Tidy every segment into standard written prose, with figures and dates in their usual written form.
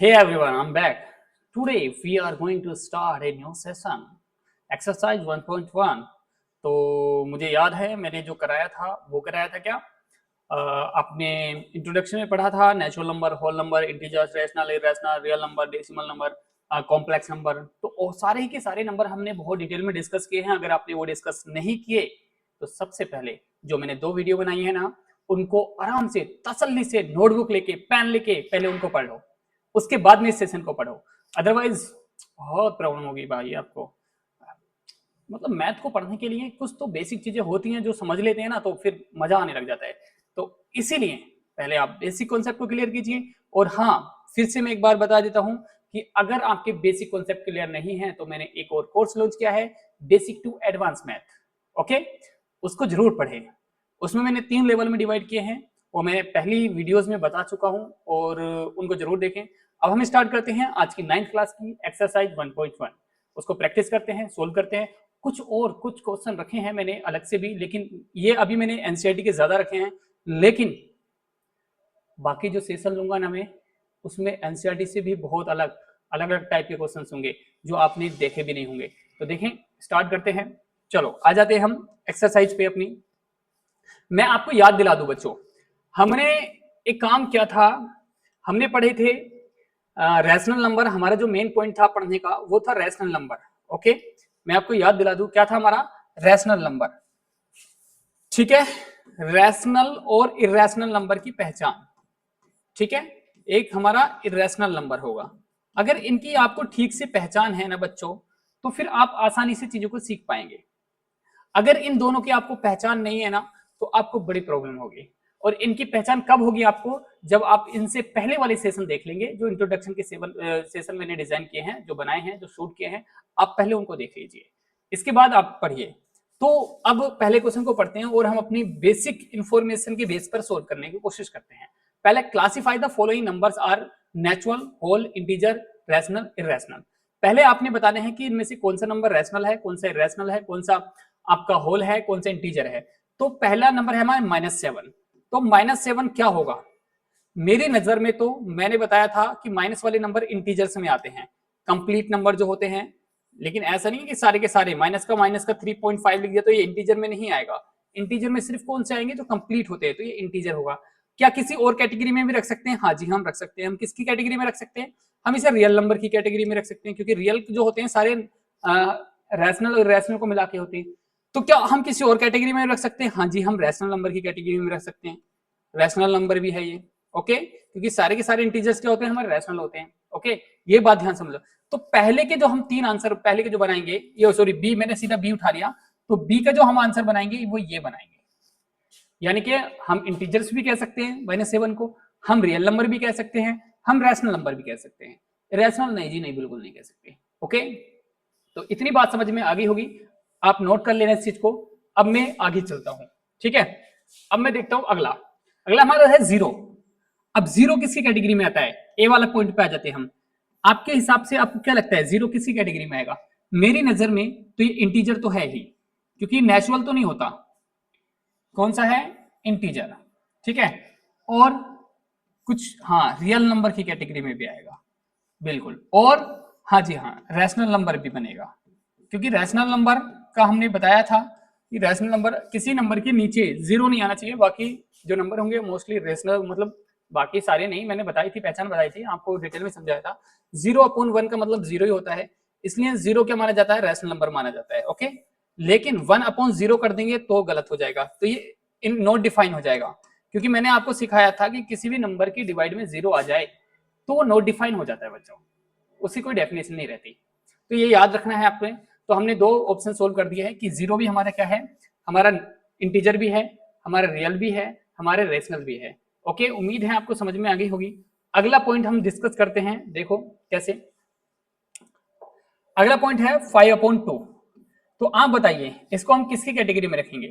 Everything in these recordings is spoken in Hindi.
Hey everyone, I'm back. Today we are going to start a new session, exercise 1.1. तो मुझे याद है मैंने जो कराया था वो कराया था क्या? आपने इंट्रोडक्शन में पढ़ा था natural number, whole number, integers, rational, irrational, real number, decimal number, complex number. तो सारे ही के सारे नंबर हमने बहुत डिटेल में डिस्कस किए हैं। अगर आपने वो डिस्कस नहीं किए तो सबसे पहले जो मैंने 2 वीडियो बनाई है ना, उनको आराम से तसल्ली से नोटबुक लेके पेन लेके पहले उनको पढ़ लो, उसके बाद में इस सेशन को पढ़ो। अदरवाइज बहुत प्रॉब्लम होगी भाई आपको। मतलब मैथ को पढ़ने के लिए कुछ तो बेसिक चीजें होती हैं जो समझ लेते हैं ना तो फिर मजा आने लग जाता है। तो इसीलिए पहले आप बेसिक कॉन्सेप्ट को क्लियर कीजिए। और हाँ, फिर से मैं एक बार बता देता हूं कि अगर आपके बेसिक कॉन्सेप्ट क्लियर नहीं है तो मैंने एक और कोर्स लॉन्च किया है, basic to advance math. Okay, उसको जरूर पढ़ें। उसमें मैंने 3 लेवल में डिवाइड किए हैं, वो मैं पहली वीडियोस में बता चुका हूं और उनको जरूर देखें। अब हम स्टार्ट करते हैं आज की 9th क्लास की एक्सरसाइज 1.1। उसको प्रैक्टिस करते हैं, सोल्व करते हैं। कुछ क्वेश्चन रखे हैं मैंने अलग से भी, लेकिन ये अभी मैंने एनसीईआरटी के ज्यादा रखे हैं। लेकिन बाकी जो सेशन लूंगा ना मैं, उसमें एनसीईआरटी से भी बहुत अलग अलग टाइप के क्वेश्चन होंगे जो आपने देखे भी नहीं होंगे। तो देखें, स्टार्ट करते हैं। चलो आ जाते हैं हम एक्सरसाइज पे अपनी। मैं आपको याद दिला दूं बच्चों, हमने एक काम किया था, हमने पढ़े थे रैशनल नंबर। हमारा जो मेन पॉइंट था पढ़ने का वो था रैशनल नंबर। ओके, मैं आपको याद दिला दूं क्या था हमारा रैशनल नंबर। ठीक है, रैशनल और इरेशनल नंबर की पहचान। ठीक है, एक हमारा इरेशनल नंबर होगा। अगर इनकी आपको ठीक से पहचान है ना बच्चों, तो फिर आप आसानी से चीजों को सीख पाएंगे। अगर इन दोनों की आपको पहचान नहीं है ना, तो आपको बड़ी प्रॉब्लम होगी। और इनकी पहचान कब होगी आपको, जब आप इनसे पहले वाले सेशन देख लेंगे, जो इंट्रोडक्शन के सेशन मैंने डिजाइन किए हैं, जो बनाए हैं, जो शूट किए हैं, आप पहले उनको देख लीजिए, इसके बाद आप पढ़िए। तो अब पहले क्वेश्चन को पढ़ते हैं और हम अपनी बेसिक इंफॉर्मेशन के बेस पर सोल्व करने की कोशिश करते हैं। पहले classify the following numbers are natural, whole, integer, rational, irrational. पहले आपने बताने हैं कि इनमें से कौन सा नंबर रैशनल है, कौन सा इरेशनल है, कौन सा आपका होल है, कौन सा इंटीजर है। तो पहला नंबर है हमारा -7। तो -7 क्या होगा? मेरी नजर में तो मैंने बताया था कि माइनस वाले नंबर इंटीजर्स में आते हैं, कंप्लीट नंबर जो होते हैं। लेकिन ऐसा नहीं है कि सारे के सारे माइनस का 3.5 लिख दिया तो ये इंटीजर में नहीं आएगा। इंटीजर में सिर्फ कौन से आएंगे जो कंप्लीट होते हैं, तो ये इंटीजर होगा। क्या किसी और कैटेगरी में भी रख सकते हैं? हाँ जी, हम रख सकते हैं। हम किसकी कैटेगरी में रख सकते हैं? हम इसे रियल नंबर की कैटेगरी में रख सकते हैं, क्योंकि रियल जो होते हैं सारे रैशनल और इरेशनल को मिला के होते हैं। तो क्या हम किसी और कैटेगरी में रख सकते हैं? हाँ जी, हम रैशनल नंबर की कैटेगरी में रख सकते हैं। रैशनल नंबर भी है ये। ओके, क्योंकि सारे के सारे इंटीजर्स क्या होते हैं, हमारे रैशनल होते हैं। ओके, ये बात ध्यान समझो। तो पहले के जो हम 3 आंसर पहले के जो बनाएंगे, ये सॉरी बी, मैंने सीधा बी उठा लिया। तो बी का जो हम आंसर बनाएंगे वो ये बनाएंगे। यानी कि हम इंटीजर्स भी कह सकते हैं -7 को, हम रियल नंबर भी कह सकते हैं, हम रैशनल नंबर भी कह सकते हैं। रैशनल नहीं जी, नहीं, बिल्कुल नहीं कह सकते। ओके, तो इतनी बात समझ में आ गई होगी, आप नोट कर लेना इस चीज को। अब मैं आगे चलता हूं। ठीक है, अब मैं देखता हूं अगला। अगला हमारा है 0। अब 0 किसकी कैटेगरी में आता है? ए वाला पॉइंट पे आ जाते हैं हम। आपके हिसाब से आपको क्या लगता है 0 किसकी कैटेगरी में आएगा? मेरी नजर में तो ये इंटीजर तो है ही, क्योंकि नेचुरल तो नहीं होता। कौन सा है? इंटीजर। ठीक है, और कुछ हाँ रियल नंबर की कैटेगरी में भी आएगा, बिल्कुल। और हाँ जी हाँ, रैशनल नंबर भी बनेगा, क्योंकि रैशनल नंबर का हमने बताया था कि रैशनल नंबर किसी नंबर के नीचे 0 नहीं आना चाहिए। बाकी जो नंबर होंगे मोस्टली रैशनल, मतलब बाकी सारे नहीं, मैंने बताई थी, पहचान बताई थी आपको, डिटेल में समझाया था। 0/1 का मतलब 0 ही होता है, इसलिए 0 क्या माना जाता है? रैशनल नंबर माना जाता है। ओके, लेकिन 1/0 कर देंगे तो गलत हो जाएगा, तो ये इन नॉट डिफाइन हो जाएगा। क्योंकि मैंने आपको सिखाया था कि किसी भी नंबर की डिवाइड में 0 आ जाए तो वो नॉट डिफाइन हो जाता है बच्चों, उसकी कोई डेफिनेशन नहीं रहती। तो ये याद रखना है आपने। तो हमने 2 ऑप्शन सोल्व कर दिए हैं कि 0 भी हमारा क्या है, हमारा इंटीजर भी है, हमारा रियल भी है, हमारे रेशनल भी है। ओके, उम्मीद है आपको समझ में आ गई होगी। अगला पॉइंट हम डिस्कस करते हैं, देखो कैसे। अगला पॉइंट है 5/2। तो आप बताइए इसको हम किसकी कैटेगरी में रखेंगे?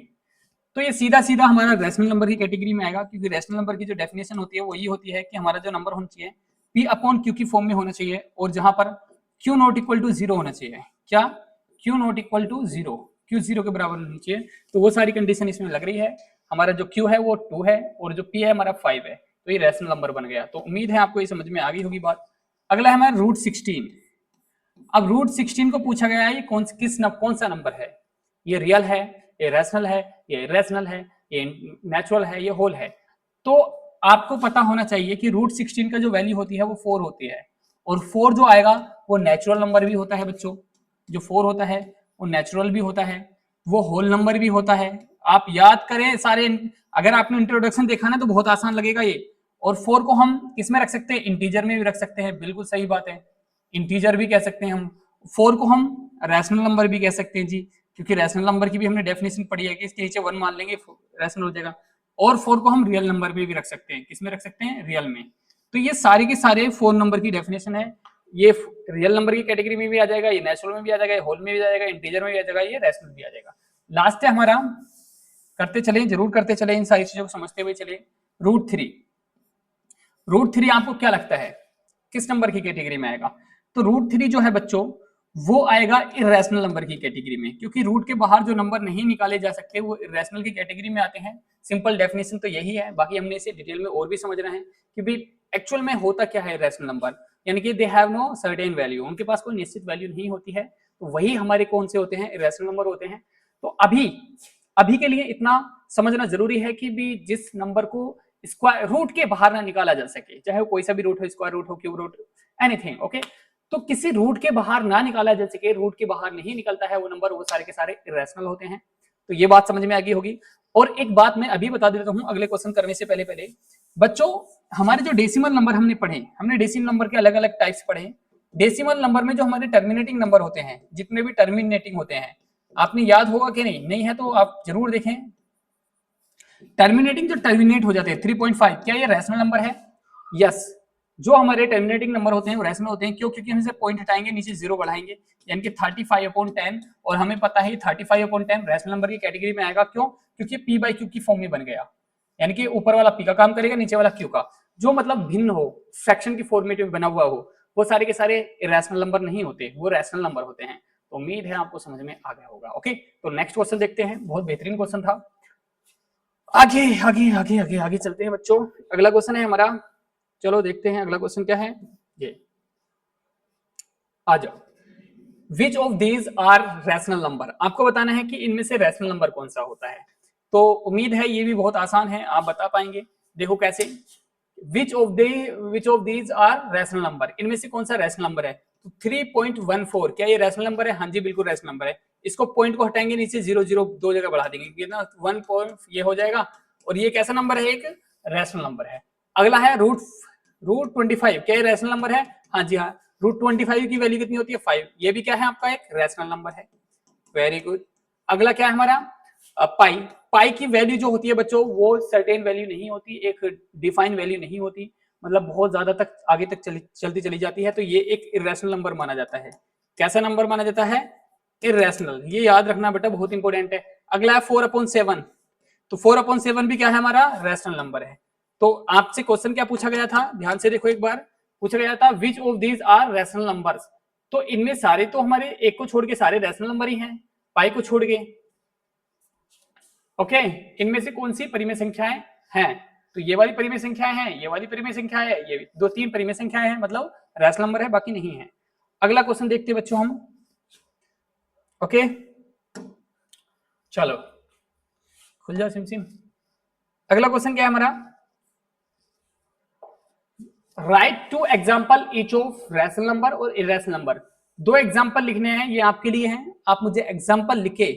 तो ये सीधा सीधा हमारा रैशनल नंबर की कैटेगरी में आएगा, क्योंकि रैशनल नंबर की जो डेफिनेशन होती है वो ये होती है कि हमारा जो नंबर होना चाहिए P/Q की फॉर्म में होना चाहिए, और जहां पर Q नॉट इक्वल टू 0 होना चाहिए। क्या? Q not equal to 0, Q 0 के बराबर होनी चाहिए। तो वो सारी कंडीशन इसमें लग रही है। हमारा जो Q है वो 2 है और जो P है हमारा 5 है, तो ये रैशनल नंबर बन गया। तो उम्मीद है आपको ये समझ में आ गई होगी बात। अगला है हमारा रूट 16। अब रूट 16 को पूछा गया है ये कौन सा नंबर है, ये रियल है, ये रैशनल है, ये इरेशनल है, ये नेचुरल है, ये होल है। तो आपको पता होना चाहिए कि रूट 16 का जो वैल्यू होती है वो 4 होती है, और 4 जो आएगा वो नेचुरल नंबर भी होता है बच्चों। जो 4 होता है वो नेचुरल भी होता है, वो होल नंबर भी होता है। आप याद करें सारे, अगर आपने इंट्रोडक्शन देखा ना तो बहुत आसान लगेगा ये। और 4 को हम किस में रख सकते हैं, इंटीजर में भी रख सकते हैं, बिल्कुल सही बात है, इंटीजर भी कह सकते हैं हम। 4 को हम रैशनल नंबर भी कह सकते हैं जी, क्योंकि रैशनल नंबर की भी हमने डेफिनेशन पढ़ी है कि इसके नीचे 1 मान लेंगे रैशनल हो जाएगा। और 4 को हम रियल नंबर में भी रख सकते हैं, किसमें रख सकते हैं, रियल में। तो ये सारे के सारे 4 नंबर की डेफिनेशन है। ये रियल नंबर की कैटेगरी में भी आ जाएगा, ये नेचुरल में भी आ जाएगा, होल में भी आ जाएगा, इंटीजर में भी आ जाएगा, ये रैशनल भी आ जाएगा। लास्ट है हमारा, करते चले, जरूर करते चले, इन सारी चीजों को समझते हुए चले। रूट 3। रूट 3 आपको क्या लगता है किस नंबर की कैटेगरी में आएगा? तो रूट 3 जो है बच्चों वो आएगा इरेशनल नंबर की कैटेगरी में, क्योंकि रूट के बाहर जो नंबर नहीं निकाले जा सकते वो इरेशनल की कैटेगरी में आते हैं। सिंपल डेफिनेशन तो यही है, बाकी हमने इसे डिटेल में और भी समझ रहे हैं कि भाई एक्चुअल में होता क्या है इरेशनल नंबर, यानी कि they have no certain value, उनके पास कोई निश्चित वैल्यू नहीं होती है। तो वही हमारे कौन से होते हैं, इरेशनल नंबर होते हैं। तो अभी के लिए इतना समझना जरूरी है कि भी जिस नंबर को स्क्वायर रूट के बाहर ना निकाला जा सके, चाहे वो कोई सा भी रूट हो, स्क्वायर रूट हो, क्यूब रूट, एनीथिंग, ओके। तो किसी रूट के बाहर ना निकाला जा सके, रूट के बाहर नहीं निकलता है वो नंबर, वो सारे के सारे इरेशनल होते हैं। तो ये बात समझ में आ गई होगी। और एक बात मैं अभी बता देता हूं अगले क्वेश्चन करने से पहले बच्चों, हमारे जो डेसिमल नंबर हमने पढ़े, हमने डेसिमल नंबर के अलग अलग टाइप्स पढ़े। डेसिमल नंबर में जो हमारे टर्मिनेटिंग नंबर होते हैं, जितने भी टर्मिनेटिंग होते हैं, आपने याद होगा कि नहीं है तो आप जरूर देखें। टर्मिनेटिंग जो टर्मिनेट हो जाते हैं 3.5, क्या ये रैशनल नंबर है? यस, जो हमारे टर्मिनेटिंग नंबर होते हैं वो रैशनल होते हैं। क्यों? क्योंकि हम इसे पॉइंट हटाएंगे, नीचे जीरो बढ़ाएंगे, यानी कि 35/10, और हमें पता है 35/10 रैशनल नंबर की कैटेगरी में आएगा। क्यों? क्योंकि पी बाई क्यू की फॉर्म में बन गया, यानी कि ऊपर वाला पी का काम करेगा, नीचे वाला क्यू का। जो मतलब भिन्न हो, फ्रैक्शन की फॉर्मेट में बना हुआ हो, वो सारे के सारे इरेशनल नंबर नहीं होते, वो रैशनल नंबर होते हैं। तो उम्मीद है आपको समझ में आ गया होगा। ओके, तो नेक्स्ट क्वेश्चन देखते हैं, बहुत बेहतरीन क्वेश्चन था। आगे आगे आगे आगे आगे चलते हैं बच्चों। अगला क्वेश्चन है हमारा, चलो देखते हैं अगला क्वेश्चन क्या है। ये आ जाओ, which of these are rational number, आपको बताना है कि इनमें से रैशनल नंबर कौन सा होता है। तो उम्मीद है ये भी बहुत आसान है, आप बता पाएंगे। देखो कैसे, which of these are rational number, इनमें से कौन सा रैशनल नंबर है? तो 3.14, क्या ये रैशनल नंबर है? हाँ जी बिल्कुल रैशनल नंबर है। इसको पॉइंट को हटाएंगे, नीचे 0 दो जगह बढ़ा देंगे ना, 1 पॉइंट ये हो जाएगा। और ये कैसा नंबर है? एक रैशनल नंबर है। अगला है रूट 25, क्या ये रैशनल नंबर है? हाँ जी हाँ। रूट 25 की वैल्यू कितनी होती है? 5, ये भी क्या है आपका? एक रैशनल नंबर है। Very good. अगला क्या है हमारा? पाई। पाई की वैल्यू जो होती है बच्चों वो सर्टेन वैल्यू नहीं होती, एक डिफाइन वैल्यू नहीं होती, मतलब बहुत ज्यादा तक आगे तक चलती चली जाती है। तो ये एक इरेशनल नंबर माना जाता है। कैसा नंबर माना जाता है? इरेशनल। ये याद रखना बेटा, बहुत इंपॉर्टेंट है। अगला है 4/7, तो 4/7 भी क्या है हमारा? रैशनल नंबर है। तो आपसे क्वेश्चन क्या पूछा गया था, ध्यान से देखो एक बार। पूछा गया था which of these are rational numbers, तो इनमें सारे तो हमारे एक को छोड़ के सारे रैशनल नंबर ही हैं, पाई को छोड़ के। ओके, इनमें से कौन सी परिमेय संख्याएं हैं? तो ये वाली परिमेय संख्याएं हैं, ये वाली परिमेय संख्या है, ये 2-3 परिमेय संख्याएं हैं, मतलब रैशनल नंबर है, बाकी नहीं है। अगला क्वेश्चन देखते हैं बच्चों हम। ओके चलो खुल जाओ सिम सिम। अगला क्वेश्चन क्या है हमारा? Write two example each of rational number और इरेशनल नंबर। दो एग्जाम्पल लिखने हैं, ये आपके लिए हैं, आप मुझे एग्जाम्पल लिखे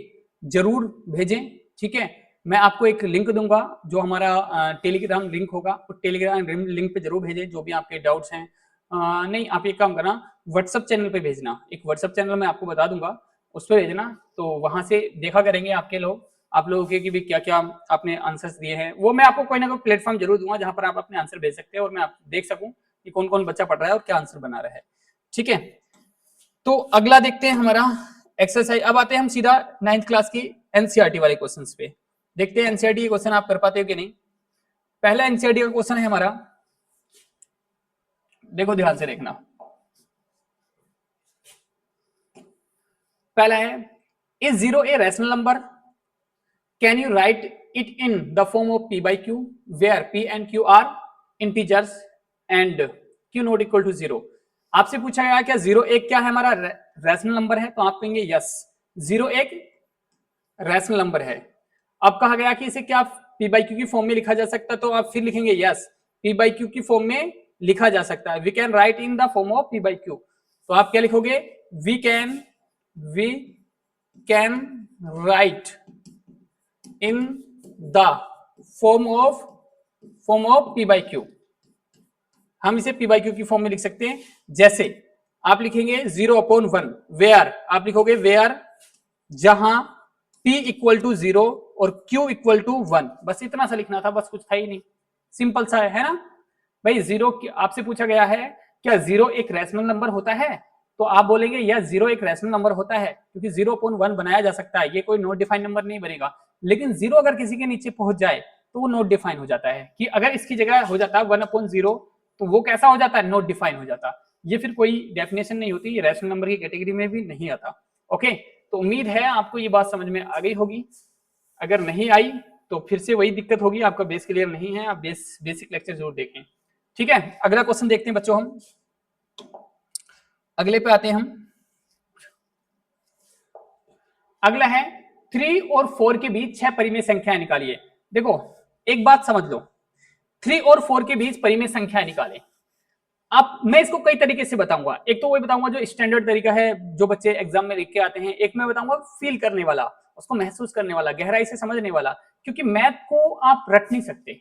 जरूर भेजें, ठीक है। मैं आपको एक लिंक दूंगा जो हमारा टेलीग्राम लिंक होगा, तो टेलीग्राम लिंक पे जरूर भेजें जो भी आपके डाउट्स हैं। नहीं, आप एक काम करना, व्हाट्सएप चैनल पे भेजना, एक व्हाट्सएप चैनल मैं आपको बता दूंगा, उस पर भेजना, तो वहां से देखा करेंगे आपके लोग, आप लोगों के कि भी क्या क्या आपने आंसर्स दिए हैं। वो मैं आपको कोई ना कोई प्लेटफॉर्म जरूर दूंगा जहां पर आप अपने आंसर भेज सकते हैं और मैं आप देख सकूं कि कौन कौन बच्चा पढ़ रहा है और क्या आंसर बना रहा है, ठीक है। तो अगला देखते हैं हमारा एक्सरसाइज। अब आते हैं हम सीधा 9th क्लास की एनसीईआरटी वाले क्वेश्चंस पे। देखते हैं एनसीईआरटी के क्वेश्चन आप कर पाते हो कि नहीं। पहला एनसीईआरटी का क्वेश्चन है हमारा, देखो ध्यान से देखना। पहला है, is 0 a rational number? Can you write it in the form of p by q, where p and q are integers and q not equal to 0? आपसे पूछा गया क्या 0 1 क्या है हमारा रैशनल नंबर है, तो आप कहेंगे यस 0 1 रैशनल नंबर है। अब कहा गया कि इसे क्या पी बाई क्यू की फॉर्म में लिखा जा सकता है, तो आप फिर लिखेंगे यस पी बाई क्यू की फॉर्म में लिखा जा सकता है, we can write in the form of p by q. तो आप क्या लिखोगे, we can write in the form of p by q. हम इसे पी बाई क्यू की फॉर्म में लिख सकते हैं, जैसे आप लिखेंगे 0/1 वेयर, आप लिखोगे वेयर जहां p इक्वल टू 0 और q इक्वल टू 1, बस इतना सा लिखना था, बस कुछ था ही नहीं, सिंपल सा है ना भाई। 0 आपसे पूछा गया है क्या 0 एक रैशनल नंबर होता है, तो आप बोलेंगे यस 0 एक रैशनल नंबर होता है, क्योंकि 0/1 बनाया जा सकता है, ये कोई नॉट डिफाइंड नंबर नहीं बनेगा। लेकिन 0 अगर किसी के नीचे पहुंच जाए तो वो नॉट डिफाइन हो जाता है, कि अगर इसकी जगह हो जाता है 1/0 तो वो कैसा हो जाता है, नॉट डिफाइन हो जाता। ये फिर कोई डेफिनेशन नहीं होती, ये रैशनल नंबर की कैटेगरी में भी नहीं आता। ओके, तो उम्मीद है आपको ये बात समझ में आ गई होगी। अगर नहीं आई तो फिर से वही दिक्कत होगी, आपका बेस क्लियर नहीं है, आप बेसिक लेक्चर जरूर देखें। ठीक है, अगला क्वेश्चन देखते हैं बच्चों, हम अगले पे आते हैं। हम अगला है 3 और 4 के बीच 6 परिमेय संख्याएं निकालिए। देखो एक बात समझ लो, 3 और 4 के बीच परिमेय संख्या निकालें। अब मैं इसको कई तरीके से बताऊंगा, एक तो वही बताऊंगा जो स्टैंडर्ड तरीका है जो बच्चे एग्जाम में लिख के आते हैं, एक मैं बताऊंगा फील करने वाला, उसको महसूस करने वाला, गहराई से समझने वाला, क्योंकि मैथ को आप रट नहीं सकते,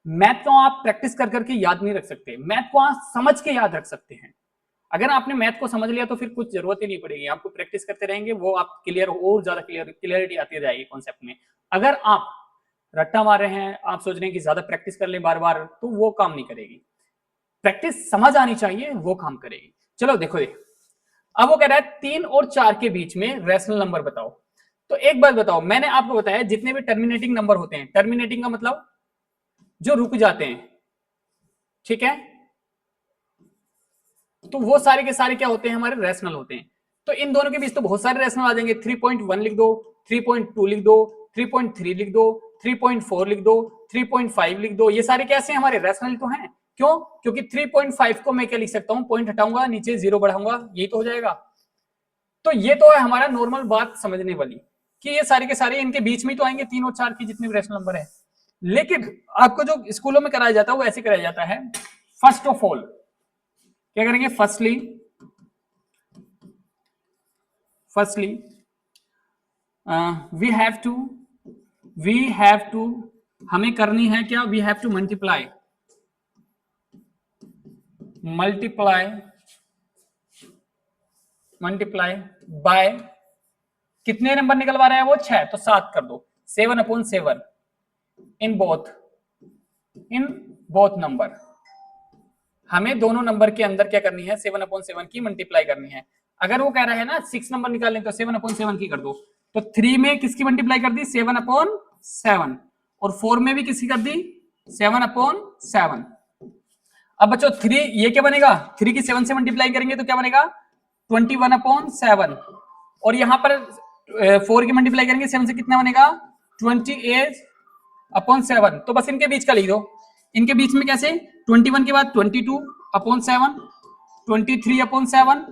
मैथ को आप प्रैक्टिस कर करके याद नहीं रख सकते, मैथ को आप समझ के याद रख सकते हैं। अगर आपने मैथ को समझ लिया तो फिर कुछ जरूरत ही नहीं पड़ेगी, आपको प्रैक्टिस करते रहेंगे, वो आप क्लियर और ज्यादा क्लियरिटी आती जाएगी कॉन्सेप्ट में। अगर आप रट्टा मार रहे हैं, आप सोच रहे हैं कि ज्यादा प्रैक्टिस कर ले बार बार, तो वो काम नहीं करेगी। प्रैक्टिस समझ आनी चाहिए, वो काम करेगी। चलो देखो अब वो कह रहा है 3 और 4 के बीच में रैशनल नंबर बताओ। तो एक बात बताओ, मैंने आपको बताया जितने भी टर्मिनेटिंग नंबर होते हैं, टर्मिनेटिंग का मतलब जो रुक जाते हैं, ठीक है, तो वो सारे के सारे क्या होते हैं, हमारे रैशनल होते हैं। तो इन दोनों के बीच तो बहुत सारे रैशनल आ जाएंगे, 3.1 लिख दो, 3.2 लिख दो, 3.3 लिख दो, 3.4 लिख दो, 3.5 लिख दो, ये सारे कैसे हमारे रैशनल तो हैं। क्यों? क्योंकि 3.5 को मैं क्या लिख सकता हूं, पॉइंट हटाऊंगा, नीचे 0 बढ़ाऊंगा, यही तो हो जाएगा। तो ये तो है हमारा नॉर्मल बात समझने वाली, कि ये सारे के सारे इनके बीच में तो आएंगे 3 और 4 की जितने भी रैशनल नंबर है। लेकिन आपको जो स्कूलों में कराया जाता है वो ऐसे कराया जाता है, फर्स्ट ऑफ ऑल क्या करेंगे, फर्स्टली वी हैव टू हमें करनी है क्या, we have to multiply by कितने नंबर निकलवा रहा है वो, 6, तो 7 कर दो, 7/7 इन बोथ नंबर। हमें दोनों नंबर के अंदर क्या करनी है, 7/7 की मल्टीप्लाई करनी है। अगर वो कह रहा है ना 6 नंबर निकालने, तो 7/7 की कर दो। तो 3 में किसकी मल्टीप्लाई कर दी, 7/7, और 4 में भी किसकी कर दी, 7/7। अब बच्चों 3 ये क्या बनेगा, 3 की 7 से मल्टीप्लाई करेंगे तो क्या बनेगा, 21/7, और यहां पर 4 की मल्टीप्लाई करेंगे 7 से, कितना बनेगा, 28/7। तो बस इनके बीच का लिख दो, इनके बीच में कैसे, 21 के बाद 22/7, 23/7,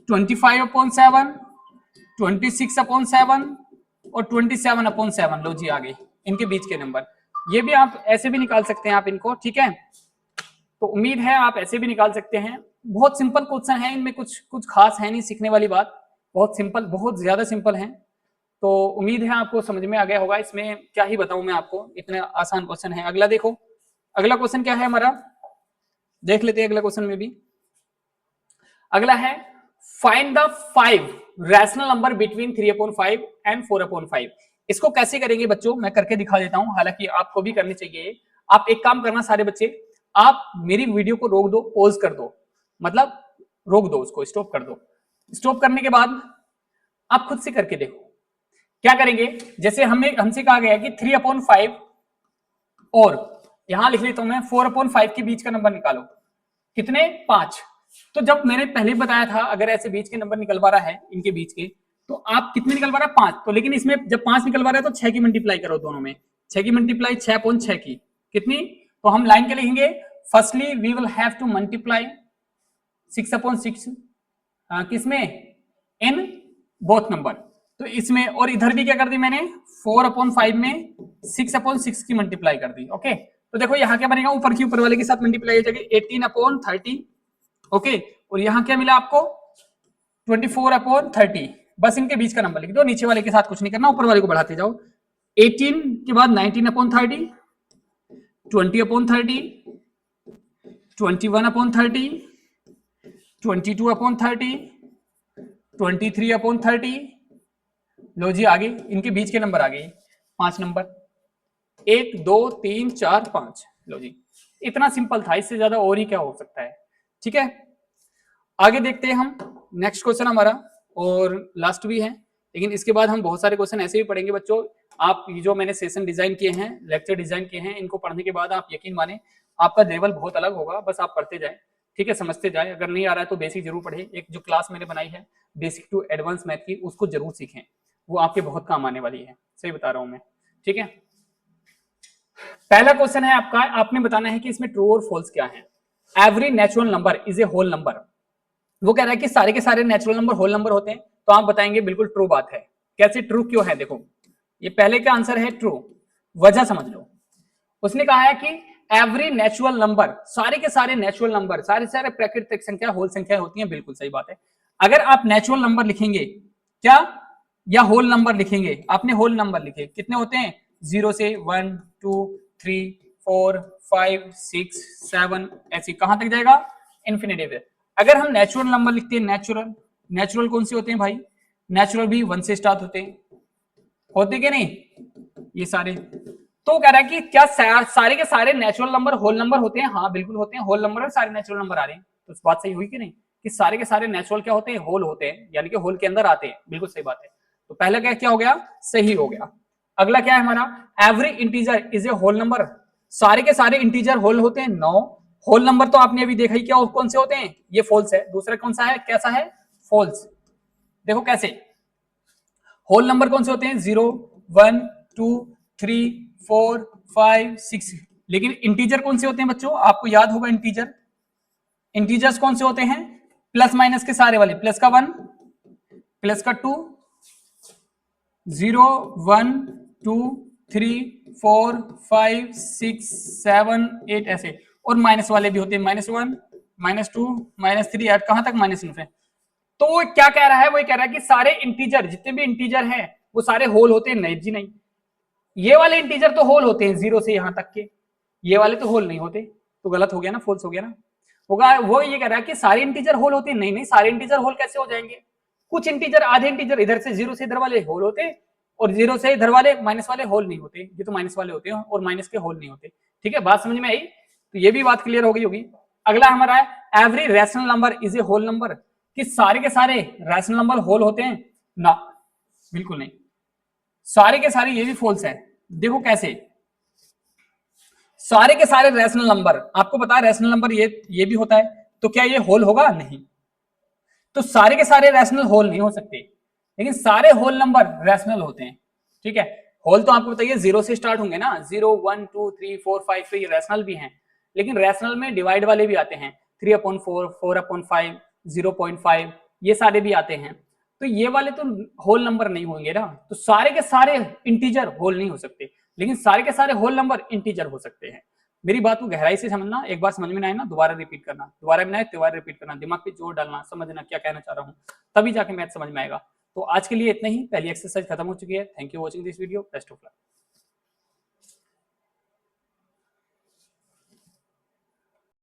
24/7, 25/7, 26/7 और 27/7। लो जी आ गई इनके बीच के नंबर। ये भी आप ऐसे भी निकाल सकते हैं आप इनको, ठीक है। तो उम्मीद है आप ऐसे भी निकाल सकते हैं। बहुत सिंपल क्वेश्चन है, इनमें कुछ खास है नहीं सीखने वाली बात, बहुत सिंपल, बहुत ज्यादा सिंपल है। तो उम्मीद है आपको समझ में आ गया होगा, इसमें क्या ही बताऊं मैं आपको, इतने आसान क्वेश्चन है। अगला देखो, अगला क्वेश्चन क्या है हमारा, देख लेते हैं अगला क्वेश्चन में भी। अगला है find the 5 rational number between 3/5 and 4/5। इसको कैसे करेंगे बच्चों, मैं करके दिखा देता हूं, हालांकि आपको भी करनी चाहिए। आप एक काम करना सारे बच्चे, आप मेरी वीडियो को रोक दो, पॉज कर दो, मतलब रोक दो, उसको स्टॉप कर दो। स्टॉप करने के बाद आप खुद से करके देखो क्या करेंगे। जैसे हमसे कहा गया कि 3/5 और यहां लिख लेता हूं मैं 4/5 के बीच का नंबर निकालो, कितने, 5। तो जब मैंने पहले बताया था अगर ऐसे बीच के नंबर निकलवा रहा है इनके बीच के, तो आप कितने निकलवा रहा है, 5। तो लेकिन इसमें जब 5 निकलवा रहा है तो 6 की मल्टीप्लाई करो दोनों में, 6 की मल्टीप्लाई 6/6 की कितनी, तो हम लाइन के लिखेंगे firstly we will have to multiply 6/6 किसमें, इन बोथ नंबर। तो इसमें और इधर भी क्या कर दी मैंने, 4/5 में 6/6 की मल्टीप्लाई कर दी। ओके, तो देखो यहाँ क्या बनेगा, ऊपर की ऊपर वाले के साथ मल्टीप्लाई हो जाएगी 18/30। ओके, और यहाँ क्या मिला आपको 24/30। बस इनके बीच का नंबर लिख दो, नीचे वाले के साथ कुछ नहीं करना, ऊपर वाले को बढ़ाते जाओ। 18 के बाद 19/30, 20/30, 21/30, 22/30, 23/30। लो जी आगे इनके बीच के नंबर आ गए 5 नंबर, 1 2 3 4 5। लो जी, इतना सिंपल था, इससे ज्यादा और ही क्या हो सकता है। ठीक है, आगे देखते हैं हम नेक्स्ट क्वेश्चन हमारा, और लास्ट भी है, लेकिन इसके बाद हम बहुत सारे क्वेश्चन ऐसे भी पढ़ेंगे बच्चों। आप जो मैंने सेशन डिजाइन किए हैं, लेक्चर डिजाइन किए हैं, इनको पढ़ने के बाद आप यकीन माने आपका लेवल बहुत अलग होगा। बस आप पढ़ते जाएं, ठीक है, समझते जाएं। अगर नहीं आ रहा है तो बेसिक जरूर पढ़े। एक जो क्लास मैंने बनाई है बेसिक टू एडवांस मैथ की, उसको जरूर सीखें, वो आपके बहुत काम आने वाली है, सही बता रहा हूं मैं। ठीक है, पहला क्वेश्चन है आपका, आपने बताना है कि इसमें ट्रू और फॉल्स क्या है। Every natural number is a whole number. वो कह रहा है कि सारे के सारे नेचुरल नंबर होल नंबर होते हैं, तो आप बताएंगे बिल्कुल ट्रू बात है। कैसे ट्रू क्यों है, देखो ये पहले का आंसर है ट्रू, वजह समझ लो। उसने कहा है कि एवरी नेचुरल नंबर, सारे के सारे नेचुरल नंबर, सारे सारे प्राकृतिक संख्या होल संख्या होती है, बिल्कुल सही बात है। अगर आप नेचुरल नंबर लिखेंगे क्या, या होल नंबर लिखेंगे, आपने होल नंबर लिखे, कितने होते हैं, 0 से 1 2 3 4 5 6 7, ऐसे कहां तक जाएगा, इन्फिनिटी पे। अगर हम नेचुरल नंबर लिखते हैं, नेचुरल, नेचुरल कौन से होते हैं भाई, नेचुरल भी 1 से स्टार्ट होते हैं, होते कि नहीं, ये सारे। तो कह रहा है कि क्या सारे के सारे नेचुरल नंबर होल नंबर होते हैं, हाँ बिल्कुल होते हैं, होल नंबर में सारे नेचुरल नंबर आ रहे हैं। तो इस बात सही हुई कि नहीं, कि सारे के सारे नेचुरल क्या होते हैं, होल होते हैं, यानी कि होल के अंदर आते हैं, बिल्कुल सही बात है। तो पहला क्या हो गया, सही हो गया। अगला क्या है हमारा, every integer is a whole number. सारे के सारे इंटीजर होल होते हैं, नो। होल नंबर तो आपने अभी देखा ही, क्या कौन से होते हैं, ये फॉल्स है। दूसरा कौन सा है, कैसा है, फॉल्स। देखो कैसे, होल नंबर कौन से होते हैं, 0 1 2 3 4 5 6। लेकिन इंटीजर कौन से होते हैं बच्चों, आपको याद होगा इंटीजर, इंटीजर्स कौन से होते हैं, प्लस माइनस के सारे वाले, प्लस का 1, प्लस का 2, 0 1 2 3 4 5 6 7 8 ऐसे। और माइनस वाले भी होते हैं, -1 -2 -3 कहां तक, -, तो वो क्या कह रहा है, वो कह रहा है कि सारे इंटीजर, जितने भी इंटीजर हैं वो सारे होल होते हैं। नहीं जी नहीं, ये वाले इंटीजर तो होल होते हैं 0 से यहां तक के, ये वाले तो होल नहीं होते। तो गलत हो गया ना, फॉल्स हो गया ना। होगा वो ये कह रहा है कि सारे इंटीजर होल होते हैं, नहीं नहीं, सारे इंटीजर होल कैसे हो जाएंगे, कुछ इंटीजर, आधे इंटीजर इधर से 0 से इधर वाले होल होते हैं, और 0 से इधर वाले माइनस वाले होल नहीं होते। ये तो माइनस वाले होते हैं और माइनस के होल नहीं होते। ठीक है, बात समझ में आई, तो ये भी बात क्लियर हो गई होगी। अगला हमारा है every rational number is a whole number, कि सारे के सारे रैशनल नंबर होल होते हैं ना, बिल्कुल नहीं, सारे के सारे, ये भी फॉल्स है। देखो कैसे, सारे के सारे रैशनल नंबर, आपको पता है रैशनल नंबर ये भी होता है, तो क्या ये होल होगा, नहीं। तो सारे के सारे रैशनल होल नहीं हो सकते, लेकिन सारे होल नंबर रैशनल होते हैं। ठीक है, होल तो आपको बताइए 0 से स्टार्ट होंगे ना, 0 1 2 3 4 5, तो ये रैशनल भी हैं, लेकिन रैशनल में डिवाइड वाले भी आते हैं, 3/4 4/5 0.5, ये सारे भी आते हैं। तो ये वाले तो होल नंबर नहीं होंगे ना, तो सारे के सारे इंटीजर होल नहीं हो सकते, लेकिन सारे के सारे होल नंबर इंटीजर हो सकते हैं। मेरी बात को गहराई से समझना, एक बार समझ में ना आए ना दोबारा रिपीट करना, दोबारा में ना आए दोबारा रिपीट करना, दिमाग पे जोर डालना, समझना क्या कहना चाह रहा हूँ, तभी जाके मैथ समझ में आएगा। तो आज के लिए इतना ही, पहली एक्सरसाइज खत्म हो चुकी है। Thank you watching this video, best of luck.